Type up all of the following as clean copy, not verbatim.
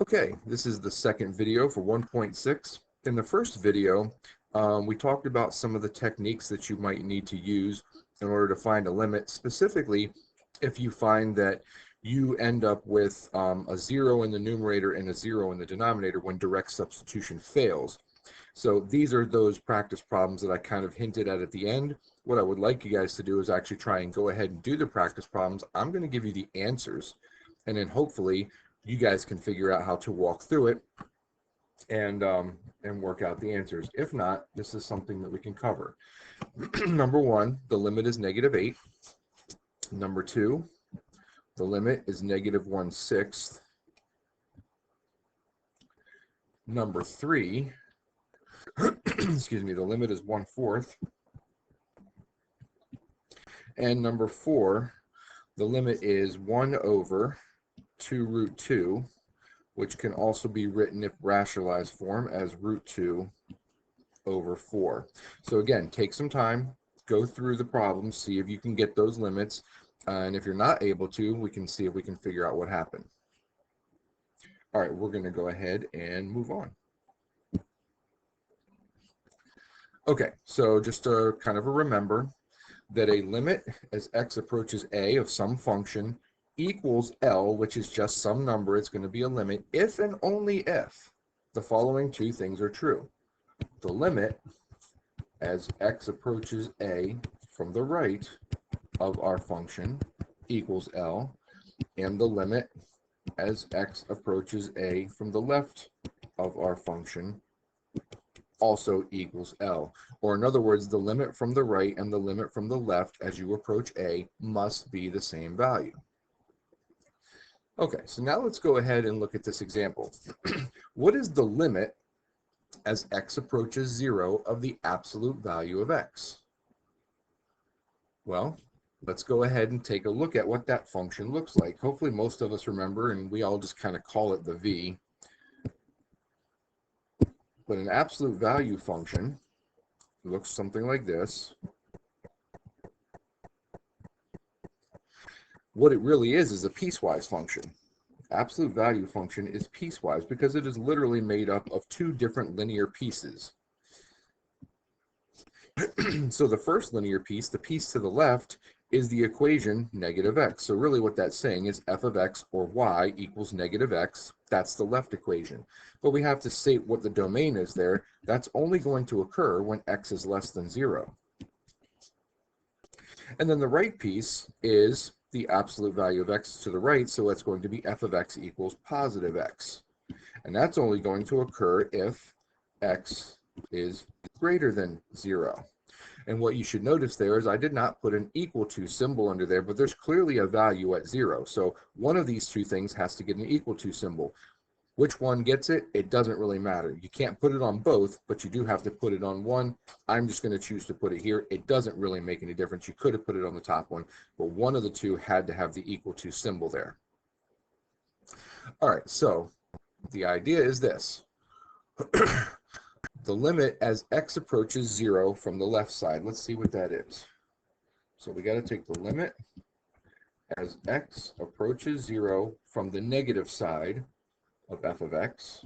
Okay, this is the second video for 1.6. In the first video, we talked about some of the techniques that you might need to use in order to find a limit, specifically if you find that you end up with a 0 in the numerator and a 0 in the denominator when direct substitution fails. So these are those practice problems that I kind of hinted at the end. What I would like you guys to do is actually try and go ahead and do the practice problems. I'm going to give you the answers, and then hopefully you guys can figure out how to walk through it and work out the answers. If not, this is something that we can cover. Number one, the limit is -8. Number two, the limit is -1/6. Number three, excuse me, the limit is 1/4. And number four, the limit is 1/2√2, which can also be written if rationalized form as √2/4. So again, take some time, go through the problems, see if you can get those limits, and if you're not able to, we can see if we can figure out what happened. All right, we're going to go ahead and move on. Okay, so just to kind of remember that a limit as x approaches a of some function equals L, which is just some number. It's going to be a limit if and only if the following two things are true. The limit as x approaches a from the right of our function equals L, and the limit as x approaches a from the left of our function also equals L. Or in other words, the limit from the right and the limit from the left as you approach a must be the same value. Okay, so now let's go ahead and look at this example. What is the limit as x approaches 0 of the absolute value of x? Well, let's go ahead and take a look at what that function looks like. Hopefully most of us remember, and we all just kind of call it the v. But an absolute value function looks something like this. What it really is a piecewise function. Absolute value function is piecewise because it is literally made up of two different linear pieces. So the first linear piece, the piece to the left, is the equation -x. So really what that's saying is f of x or y equals -x. That's the left equation. But we have to state what the domain is there. That's only going to occur when x is less than 0. And then the right piece is the absolute value of x to the right, so it's going to be f of x equals +x. And that's only going to occur if x is greater than 0. And what you should notice there is I did not put an equal to symbol under there, but there's clearly a value at 0. So one of these two things has to get an equal to symbol. Which one gets it? It doesn't really matter. You can't put it on both, but you do have to put it on one. I'm just going to choose to put it here. It doesn't really make any difference. You could have put it on the top one, but one of the two had to have the equal to symbol there. All right, so the idea is this. The limit as x approaches 0 from the left side. Let's see what that is. So we got to take the limit as x approaches 0 from the negative side of f of x.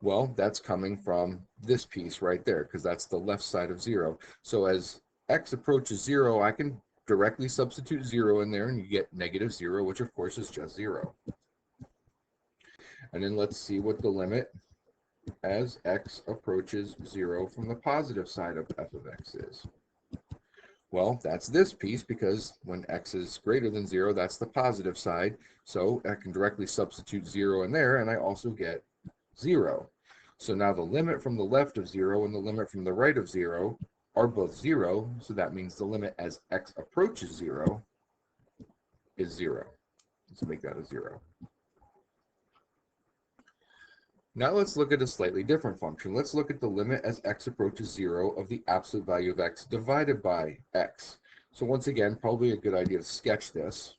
Well, that's coming from this piece right there because that's the left side of 0. So as x approaches 0, I can directly substitute 0 in there and you get -0, which of course is just 0. And then let's see what the limit as x approaches 0 from the positive side of f of x is. Well, that's this piece because when x is greater than 0, that's the positive side. So I can directly substitute 0 in there, and I also get 0. So now the limit from the left of 0 and the limit from the right of 0 are both 0. So that means the limit as x approaches 0 is 0. Let's make that a 0. Now let's look at a slightly different function. Let's look at the limit as x approaches 0 of the absolute value of x divided by x. So once again, probably a good idea to sketch this.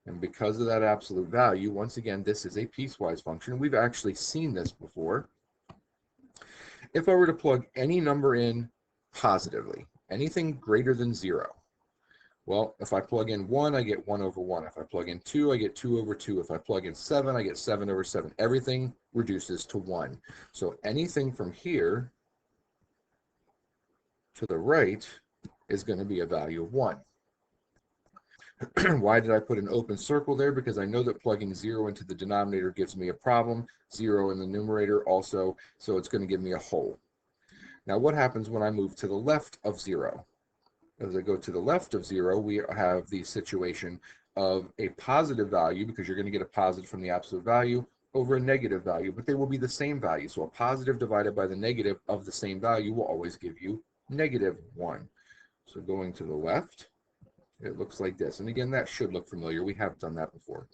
And because of that absolute value, once again, this is a piecewise function. We've actually seen this before. If I were to plug any number in positively, anything greater than 0, Well, if I plug in 1, I get 1 over 1. If I plug in 2, I get 2 over 2. If I plug in 7, I get 7 over 7. Everything reduces to 1. So anything from here to the right is going to be a value of 1. Why did I put an open circle there? Because I know that plugging 0 into the denominator gives me a problem, 0 in the numerator also, so it's going to give me a hole. Now what happens when I move to the left of 0? As I go to the left of 0, we have the situation of a positive value, because you're going to get a positive from the absolute value, over a negative value, but they will be the same value. So a positive divided by the negative of the same value will always give you -1. So going to the left, it looks like this. And again, that should look familiar. We have done that before.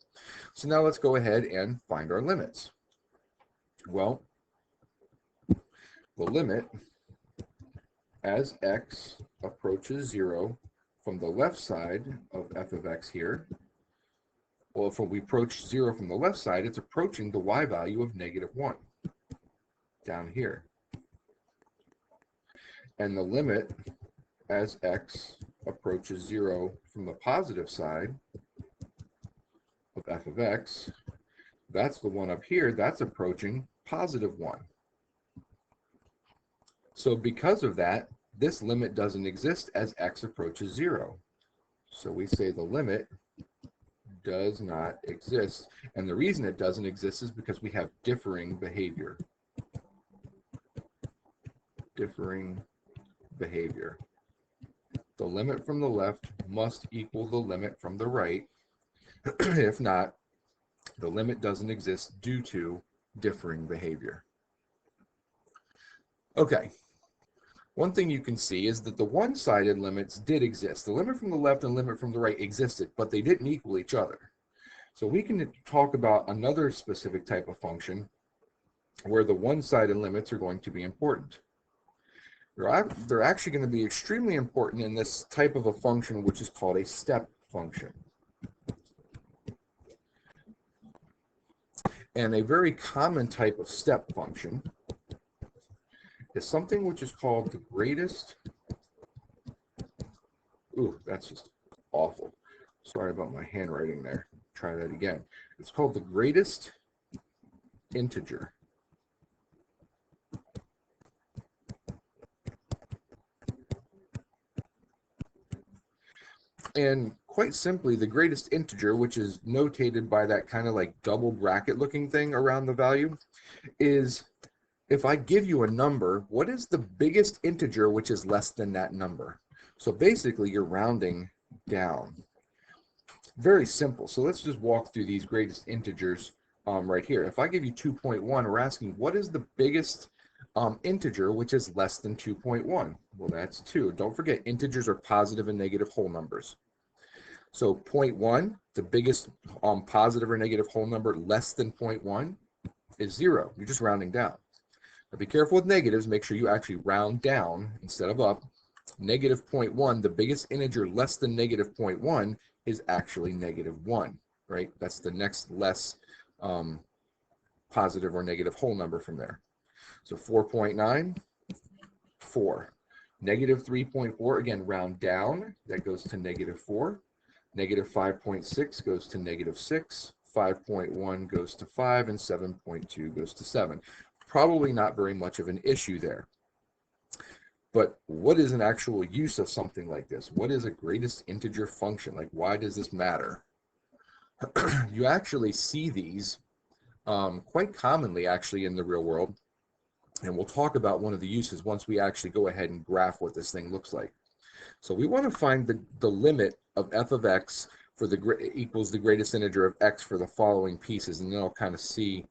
So now let's go ahead and find our limits. Well, the limit as x approaches 0 from the left side of f of x here, well, if we approach 0 from the left side, it's approaching the y value of -1 down here. And the limit as x approaches 0 from the positive side of f of x, that's the one up here, that's approaching +1. So because of that, this limit doesn't exist as x approaches 0. So we say the limit does not exist. And the reason it doesn't exist is because we have differing behavior. Differing behavior. The limit from the left must equal the limit from the right. If not, the limit doesn't exist due to differing behavior. Okay. One thing you can see is that the one-sided limits did exist. The limit from the left and limit from the right existed, but they didn't equal each other. So we can talk about another specific type of function where the one-sided limits are going to be important. They're actually going to be extremely important in this type of a function, which is called a step function. And a very common type of step function is something which is called the greatest. Ooh, that's just awful. Sorry about my handwriting there. Try that again. It's called the greatest integer. And quite simply, the greatest integer, which is notated by that kind of like double bracket looking thing around the value, is if I give you a number, what is the biggest integer which is less than that number? So basically, you're rounding down. Very simple. So let's just walk through these greatest integers right here. If I give you 2.1, we're asking what is the biggest integer which is less than 2.1? Well, that's 2. Don't forget, integers are positive and negative whole numbers. So 0.1, the biggest positive or negative whole number less than 0.1 is 0. You're just rounding down. Now be careful with negatives. Make sure you actually round down instead of up. Negative 0.1, the biggest integer less than negative 0.1 is actually -1, right? That's the next less positive or negative whole number from there. So 4.9, 4. Negative 3.4, again, round down. That goes to -4. Negative 5.6 goes to -6. 5.1 goes to 5, and 7.2 goes to 7. Probably not very much of an issue there. But what is an actual use of something like this? What is a greatest integer function? Like, why does this matter? You actually see these quite commonly, actually, in the real world. And we'll talk about one of the uses once we actually go ahead and graph what this thing looks like. So we want to find the limit of f of x for equals the greatest integer of x for the following pieces, and then I'll kind of see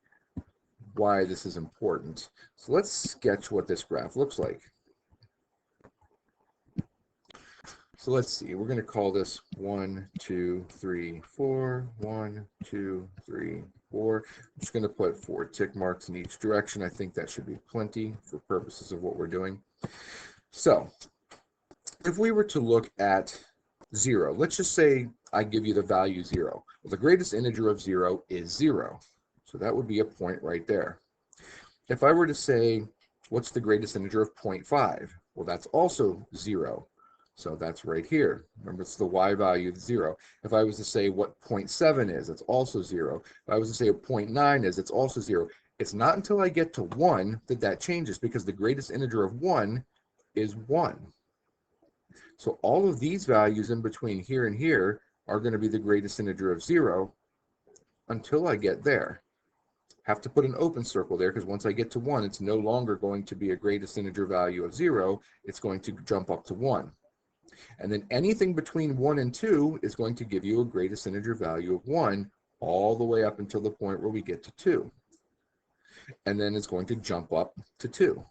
why this is important. So let's sketch what this graph looks like. So let's see, we're going to call this 1, 2, 3, 4, 1, 2, 3, 4. I'm just going to put 4 tick marks in each direction. I think that should be plenty for purposes of what we're doing. So if we were to look at 0, let's just say I give you the value 0. Well, the greatest integer of 0 is 0. So that would be a point right there. If I were to say, what's the greatest integer of 0.5? Well, that's also 0. So that's right here. Remember, it's the y value of 0. If I was to say what 0.7 is, it's also 0. If I was to say what 0.9 is, it's also 0. It's not until I get to 1 that that changes, because the greatest integer of 1 is 1. So all of these values in between here and here are going to be the greatest integer of 0 until I get there. Have to put an open circle there, because once I get to 1, it's no longer going to be a greatest integer value of 0. It's going to jump up to 1. And then anything between 1 and 2 is going to give you a greatest integer value of 1 all the way up until the point where we get to 2. And then it's going to jump up to 2.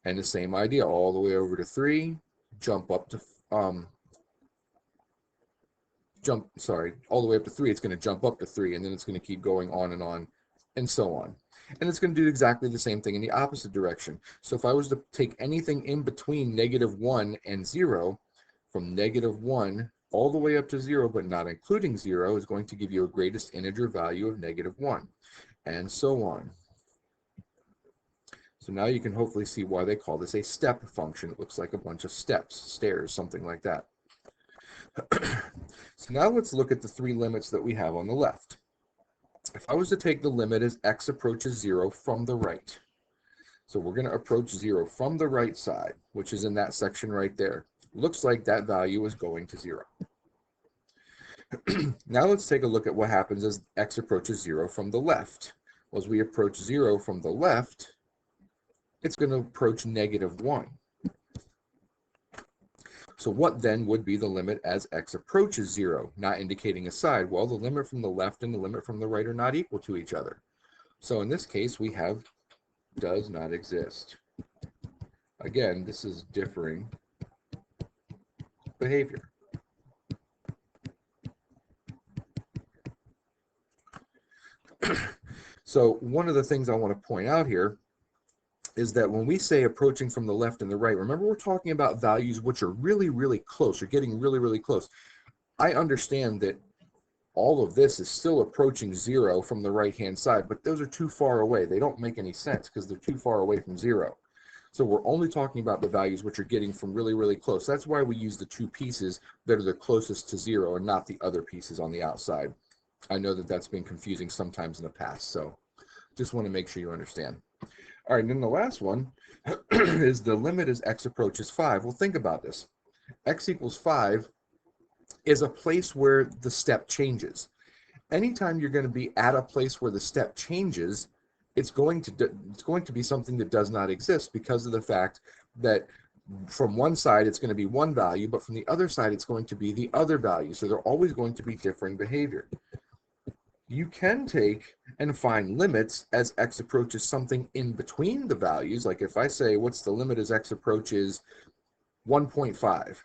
And the same idea all the way over to 3, jump up to all the way up to 3, it's going to jump up to 3, and then it's going to keep going on, and so on. And it's going to do exactly the same thing in the opposite direction. So if I was to take anything in between -1 and 0, from -1 all the way up to 0, but not including 0, is going to give you a greatest integer value of -1, and so on. So now you can hopefully see why they call this a step function. It looks like a bunch of steps, stairs, something like that. So now let's look at the 3 limits that we have on the left. If I was to take the limit as x approaches 0 from the right, so we're going to approach 0 from the right side, which is in that section right there. Looks like that value is going to 0. Now let's take a look at what happens as x approaches 0 from the left. Well, as we approach 0 from the left, it's going to approach -1. So what then would be the limit as x approaches 0, not indicating a side? Well, the limit from the left and the limit from the right are not equal to each other. So in this case, we have does not exist. Again, this is differing behavior. So one of the things I want to point out here is that when we say approaching from the left and the right, remember we're talking about values which are really, really close, or getting really, really close. I understand that all of this is still approaching 0 from the right-hand side, but those are too far away. They don't make any sense because they're too far away from 0. So we're only talking about the values which are getting from really, really close. That's why we use the 2 pieces that are the closest to 0 and not the other pieces on the outside. I know that that's been confusing sometimes in the past, so just want to make sure you understand. All right, and then the last one is the limit as x approaches 5. Well, think about this. X equals 5 is a place where the step changes. Anytime you're going to be at a place where the step changes, it's going to be something that does not exist, because of the fact that from one side it's going to be one value, but from the other side it's going to be the other value. So they're always going to be differing behavior. You can take and find limits as x approaches something in between the values. Like if I say, what's the limit as x approaches 1.5?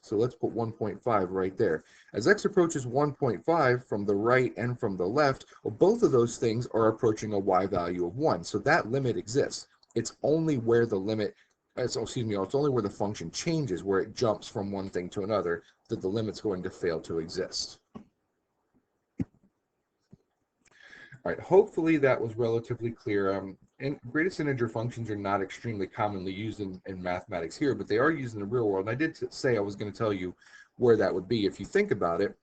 So let's put 1.5 right there. As x approaches 1.5 from the right and from the left, well, both of those things are approaching a y value of 1. So that limit exists. It's only where the limit, it's only where the function changes, where it jumps from one thing to another, that the limit's going to fail to exist. All right, hopefully that was relatively clear. And greatest integer functions are not extremely commonly used in mathematics here, but they are used in the real world. And I did say I was going to tell you where that would be. If you think about it,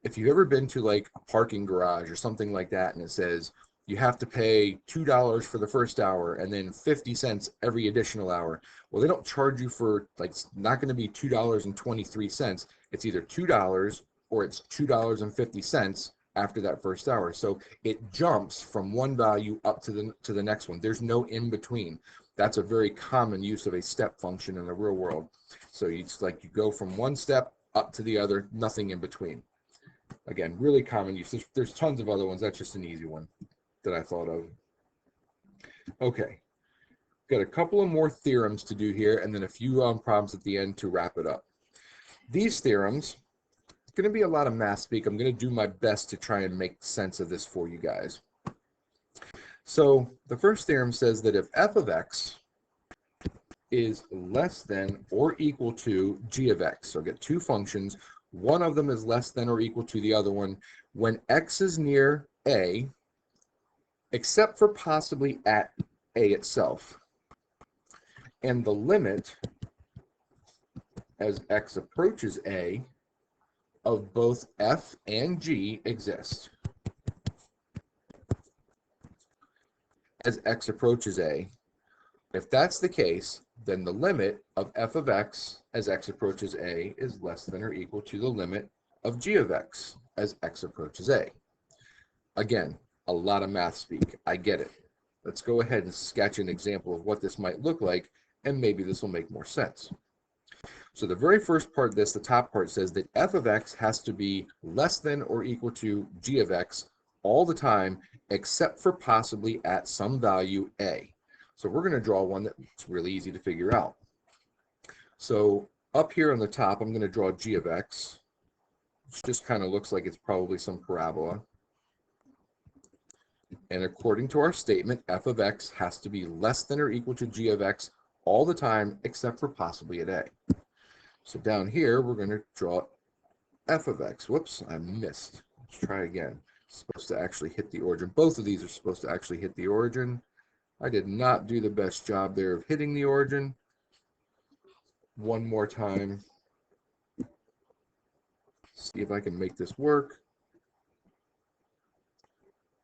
if you've ever been to like a parking garage or something like that, and it says you have to pay $2 for the first hour and then 50 cents every additional hour. Well, they don't charge you for, like, it's not going to be $2.23. It's either $2 or it's $2.50 after that first hour. So it jumps from one value up to the next one. There's no in between. That's a very common use of a step function in the real world. So it's like you go from one step up to the other, nothing in between. Again, really common use. There's tons of other ones. That's just an easy one that I thought of. Okay, got a couple of more theorems to do here, and then a few problems at the end to wrap it up. These theorems, it's going to be a lot of math speak. I'm going to do my best to try and make sense of this for you guys. So the first theorem says that if f of x is less than or equal to g of x, so I'll get two functions, one of them is less than or equal to the other one when x is near a, except for possibly at a itself, and the limit as x approaches a of both f and g exist. As x approaches a, if that's the case, then the limit of f of x as x approaches a is less than or equal to the limit of g of x as x approaches a. Again, a lot of math speak. I get it. Let's go ahead and sketch an example of what this might look like, and maybe this will make more sense. So the very first part of this, the top part, says that f of x has to be less than or equal to g of x all the time, except for possibly at some value a. So we're going to draw one that's really easy to figure out. So up here on the top, I'm going to draw g of x, which just kind of looks like it's probably some parabola. And according to our statement, f of x has to be less than or equal to g of x all the time, except for possibly at a. So down here, we're going to draw f of x. Whoops, I missed. Let's try again. It's supposed to actually hit the origin. Both of these are supposed to actually hit the origin. I did not do the best job there of hitting the origin. One more time. See if I can make this work.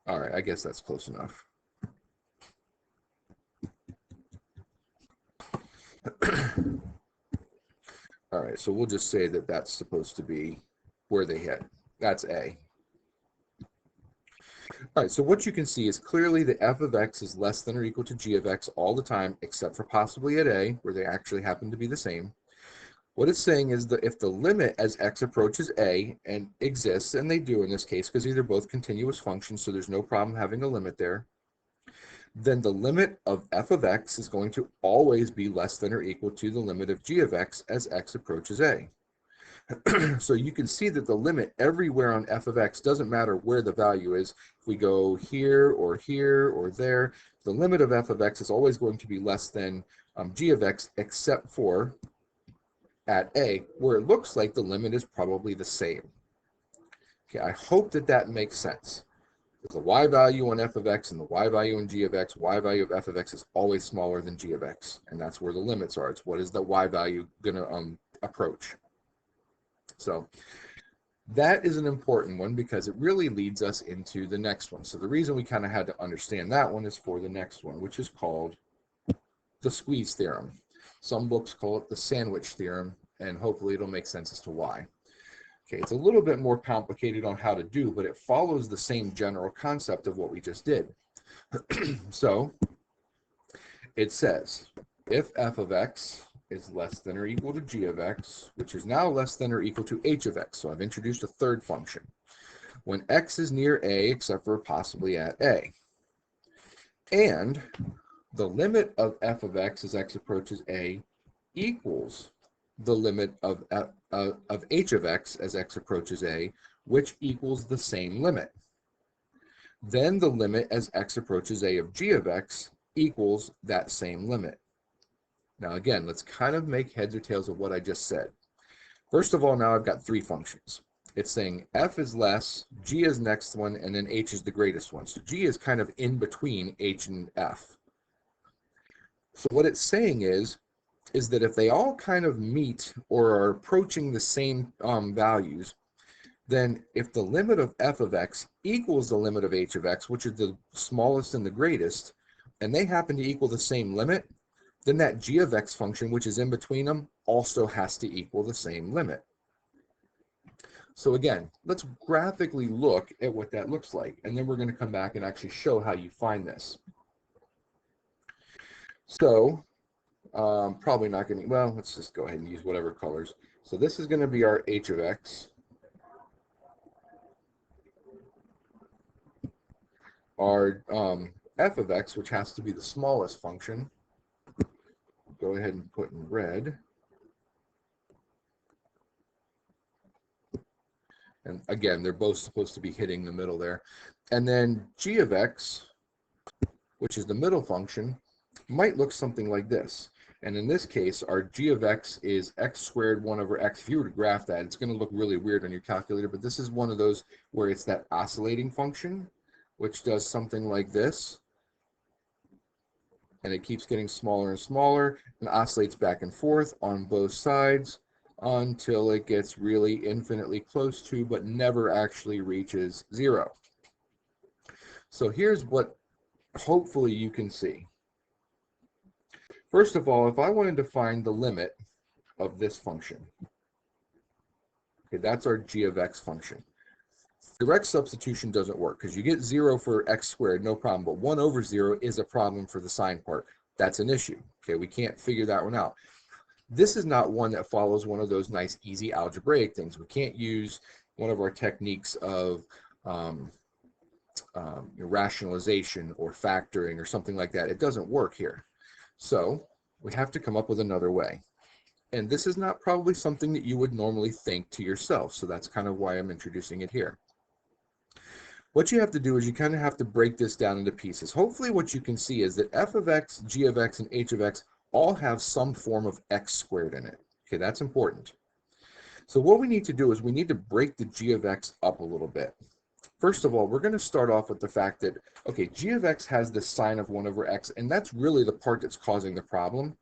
All right, I guess that's close enough. All right, so we'll just say that that's supposed to be where they hit. That's A. All right, so what you can see is clearly that f of x is less than or equal to g of x all the time, except for possibly at a, where they actually happen to be the same. What it's saying is that if the limit as x approaches a and exists, and they do in this case, because these are both continuous functions, so there's no problem having a limit there, then the limit of f of x is going to always be less than or equal to the limit of g of x as x approaches a. So you can see that the limit everywhere on f of x doesn't matter where the value is. If we go here or there, the limit of f of x is always going to be less than g of x, except for at a, where it looks like the limit is probably the same. Okay, I hope that that makes sense. The y value on f of x and the y value on g of x, y value of f of x is always smaller than g of x, and that's where the limits are. It's what is the y value going to approach. So that is an important one because it really leads us into the next one. So the reason we kind of had to understand that one is for the next one, which is called the squeeze theorem. Some books call it the sandwich theorem, and hopefully it'll make sense as to why. Okay, it's a little bit more complicated on how to do, but it follows the same general concept of what we just did. So it says, if f of x is less than or equal to g of x, which is now less than or equal to h of x, so I've introduced a third function, when x is near a except for possibly at a, and the limit of f of x as x approaches a equals the limit of h of x as x approaches a, which equals the same limit. Then the limit as x approaches a of g of x equals that same limit. Now again, let's kind of make heads or tails of what I just said. First of all, now I've got three functions. It's saying f is less, g is next one, and then h is the greatest one. So g is kind of in between h and f. So what it's saying is that if they all kind of meet or are approaching the same values, then if the limit of f of x equals the limit of h of x, which is the smallest and the greatest, and they happen to equal the same limit, then that g of x function, which is in between them, also has to equal the same limit. So again, let's graphically look at what that looks like, and then we're going to come back and actually show how you find this. So probably not going to, well, let's just go ahead and use whatever colors. So this is going to be our h of x. Our f of x, which has to be the smallest function, go ahead and put in red. And again, they're both supposed to be hitting the middle there. And then g of x, which is the middle function, might look something like this. And in this case, our g of x is x squared 1 over x. If you were to graph that, it's going to look really weird on your calculator, but this is one of those where it's that oscillating function, which does something like this. And it keeps getting smaller and smaller and oscillates back and forth on both sides. until it gets really infinitely close to, but never actually reaches 0. So here's what hopefully you can see. First of all, if I wanted to find the limit of this function, okay, that's our g of x function. Direct substitution doesn't work because you get 0 for x squared, no problem, but 1 over 0 is a problem for the sine part. That's an issue. Okay, we can't figure that one out. This is not one that follows one of those nice, easy algebraic things. We can't use one of our techniques of rationalization or factoring or something like that. It doesn't work here. So we have to come up with another way. And this is not probably something that you would normally think to yourself. So that's kind of why I'm introducing it here. What you have to do is you kind of have to break this down into pieces. Hopefully what you can see is that f of x, g of x, and h of x all have some form of x squared in it. Okay, that's important. So what we need to do is we need to break the g of x up a little bit. First of all, we're going to start off with the fact that, okay, g of x has the sine of 1 over x, and that's really the part that's causing the problem.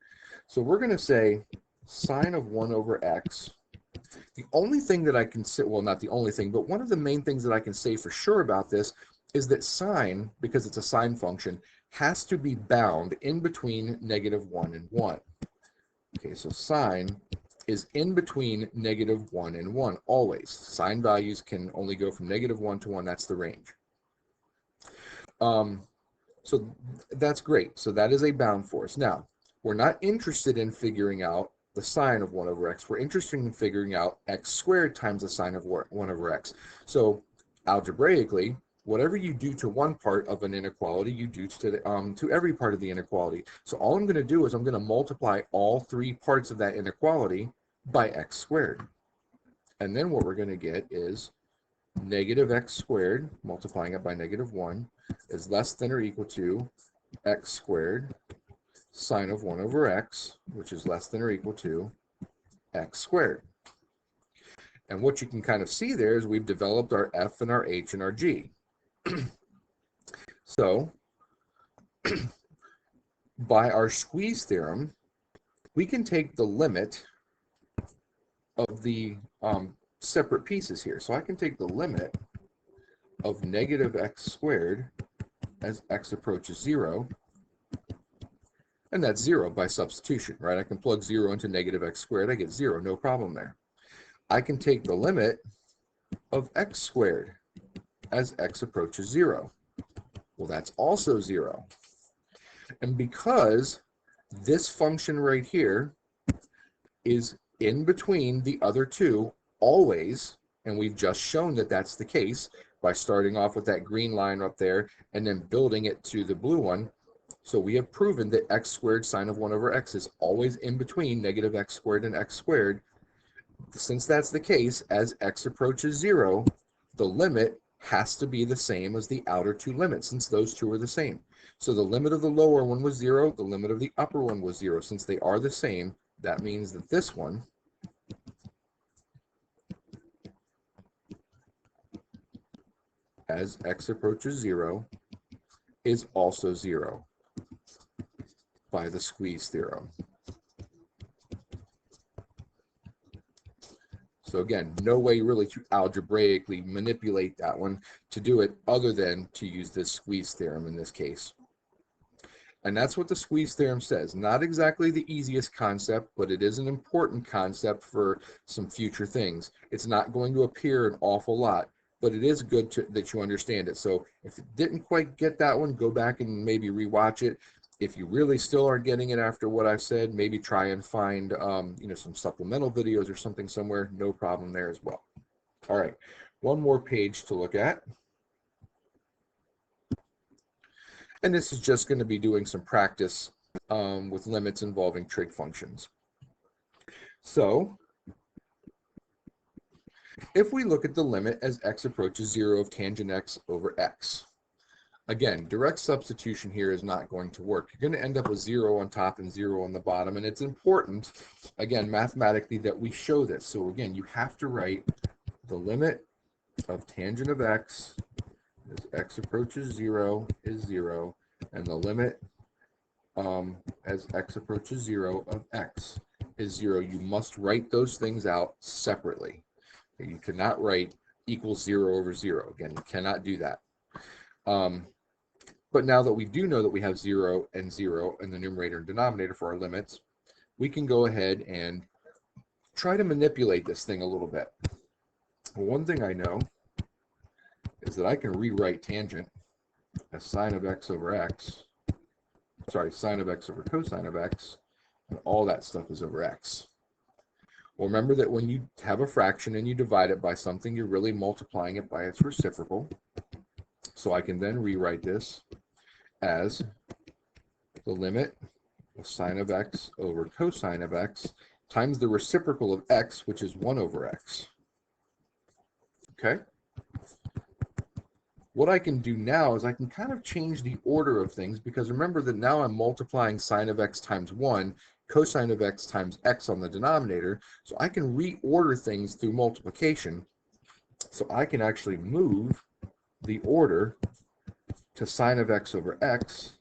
So we're going to say sine of 1 over x. The only thing that I can say, well, not the only thing, but one of the main things that I can say for sure about this is that sine, because it's a sine function, has to be bound in between -1 and 1. Okay, so sine is in between -1 and 1, always. Sine values can only go from -1 to 1, that's the range. So that's great. So that is a bound force. Now, we're not interested in figuring out the sine of 1 over x. We're interested in figuring out x squared times the sine of 1 over x. So algebraically, whatever you do to one part of an inequality, you do to every part of the inequality. So all I'm going to do is I'm going to multiply all 3 parts of that inequality by x squared. And then what we're going to get is negative x squared, multiplying it by -1, is less than or equal to x squared sine of 1 over x, which is less than or equal to x squared. And what you can kind of see there is we've developed our f and our h and our g. So by our squeeze theorem, we can take the limit of the separate pieces here. So I can take the limit of negative x squared as x approaches 0, and that's 0 by substitution, right? I can plug 0 into negative x squared, I get 0, no problem there. I can take the limit of x squared as x approaches 0. Well, that's also 0. And because this function right here is in between the other two always, and we've just shown that that's the case by starting off with that green line up there and then building it to the blue one. So we have proven that x squared sine of 1 over x is always in between negative x squared and x squared. Since that's the case, as x approaches 0, the limit has to be the same as the outer two limits, since those two are the same. So the limit of the lower one was 0, the limit of the upper one was 0. Since they are the same, that means that this one as x approaches 0 is also 0 by the squeeze theorem. So again, no way really to algebraically manipulate that one to do it other than to use this squeeze theorem in this case. And that's what the squeeze theorem says. Not exactly the easiest concept, but it is an important concept for some future things. It's not going to appear an awful lot, but it is good that you understand it. So if you didn't quite get that one, go back and maybe rewatch it. If you really still aren't getting it after what I've said, maybe try and find some supplemental videos or something somewhere. No problem there as well. All right, one more page to look at. And this is just going to be doing some practice with limits involving trig functions. So if we look at the limit as x approaches 0 of tangent x over x, again, direct substitution here is not going to work. You're going to end up with 0 on top and 0 on the bottom, and it's important, again, mathematically, that we show this. So again, you have to write the limit of tangent of x as x approaches 0 is 0, and the limit as x approaches 0 of x is 0. You must write those things out separately. You cannot write equals 0 over 0. Again, you cannot do that. But now that we do know that we have 0 and 0 in the numerator and denominator for our limits, we can go ahead and try to manipulate this thing a little bit. Well, one thing I know is that I can rewrite tangent as sine of x over x, sine of x over cosine of x, and all that stuff is over x. Well, remember that when you have a fraction and you divide it by something, you're really multiplying it by its reciprocal. So I can then rewrite this as the limit of sine of x over cosine of x times the reciprocal of x, which is 1 over x. Okay? What I can do now is I can kind of change the order of things, because remember that now I'm multiplying sine of x times 1, cosine of x times x on the denominator, so I can reorder things through multiplication. So I can actually move the order to sine of x over x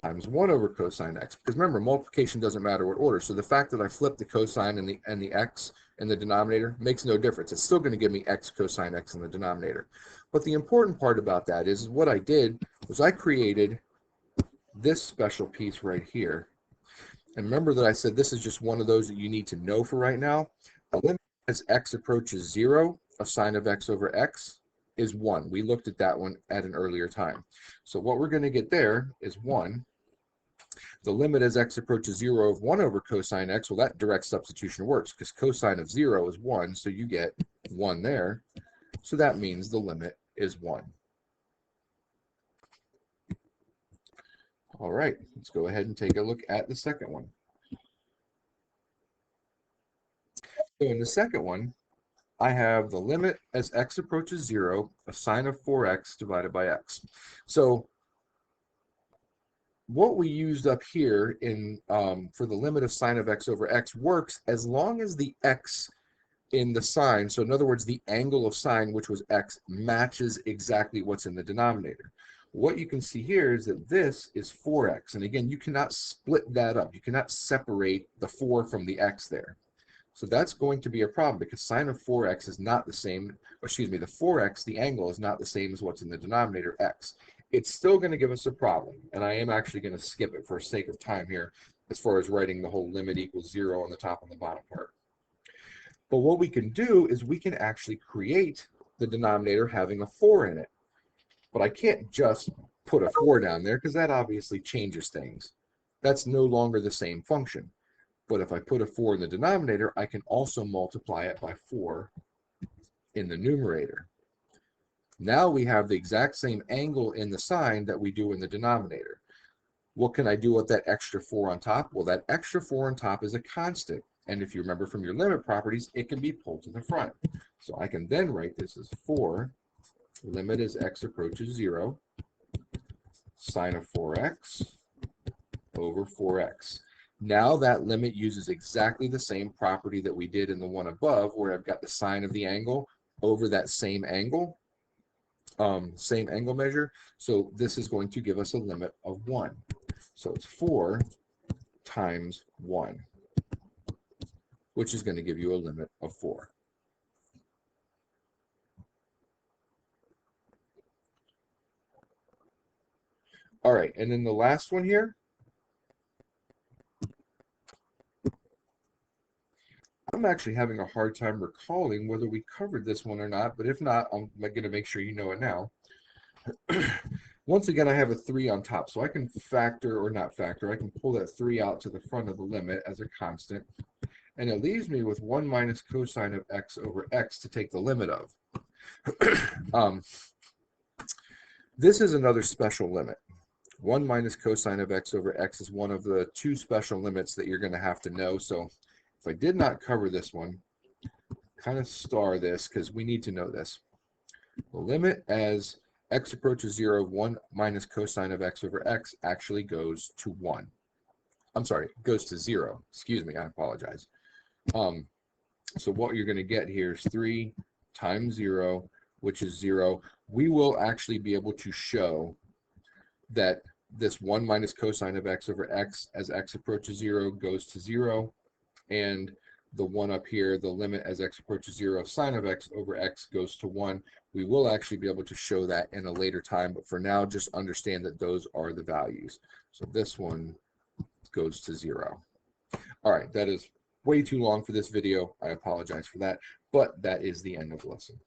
times 1 over cosine x. Because remember, multiplication doesn't matter what order. So the fact that I flip the cosine and the x in the denominator makes no difference. It's still going to give me x cosine x in the denominator. But the important part about that is what I did was I created this special piece right here. And remember that I said this is just one of those that you need to know for right now. The limit as x approaches 0 of sine of x over x is 1. We looked at that one at an earlier time. So what we're going to get there is 1. The limit as x approaches 0 of 1 over cosine x, well, that direct substitution works because cosine of 0 is 1, so you get 1 there. So that means the limit is 1. All right, let's go ahead and take a look at the second one. So in the second one, I have the limit as x approaches 0 of sine of 4x divided by x. So what we used up here in for the limit of sine of x over x works as long as the x in the sine, so in other words, the angle of sine, which was x, matches exactly what's in the denominator. What you can see here is that this is 4x. And again, you cannot split that up. You cannot separate the 4 from the x there. So that's going to be a problem because sine of 4x is not the same, excuse me, the 4x, the angle is not the same as what's in the denominator x. It's still going to give us a problem. And I am actually going to skip it for sake of time here as far as writing the whole limit equals 0 on the top and the bottom part. But what we can do is we can actually create the denominator having a 4 in it. But I can't just put a 4 down there because that obviously changes things. That's no longer the same function. But if I put a 4 in the denominator, I can also multiply it by 4 in the numerator. Now we have the exact same angle in the sine that we do in the denominator. What can I do with that extra 4 on top? Well, that extra 4 on top is a constant. And if you remember from your limit properties, it can be pulled to the front. So I can then write this as 4, limit as x approaches 0, sine of 4x over 4x. Now that limit uses exactly the same property that we did in the one above, where I've got the sine of the angle over that same angle measure. So this is going to give us a limit of 1. So it's 4 times 1. Which is going to give you a limit of 4. All right, and then the last one here. I'm actually having a hard time recalling whether we covered this one or not, but if not, I'm going to make sure you know it now. Once again, I have a 3 on top, so I can factor, or not factor, I can pull that 3 out to the front of the limit as a constant. And it leaves me with 1 minus cosine of x over x to take the limit of. This is another special limit. 1 minus cosine of x over x is one of the 2 special limits that you're going to have to know. So if I did not cover this one, kind of star this because we need to know this. The limit as x approaches 0, 1 minus cosine of x over x actually goes to 1. I'm sorry, goes to 0. Excuse me, I apologize. So what you're going to get here is 3 times 0, which is 0. We will actually be able to show that this 1 minus cosine of x over x as x approaches 0 goes to 0, and the 1 up here, the limit as x approaches 0 of sine of x over x goes to 1. We will actually be able to show that in a later time, but for now, just understand that those are the values. So this one goes to 0. All right, that is way too long for this video. I apologize for that, but that is the end of the lesson.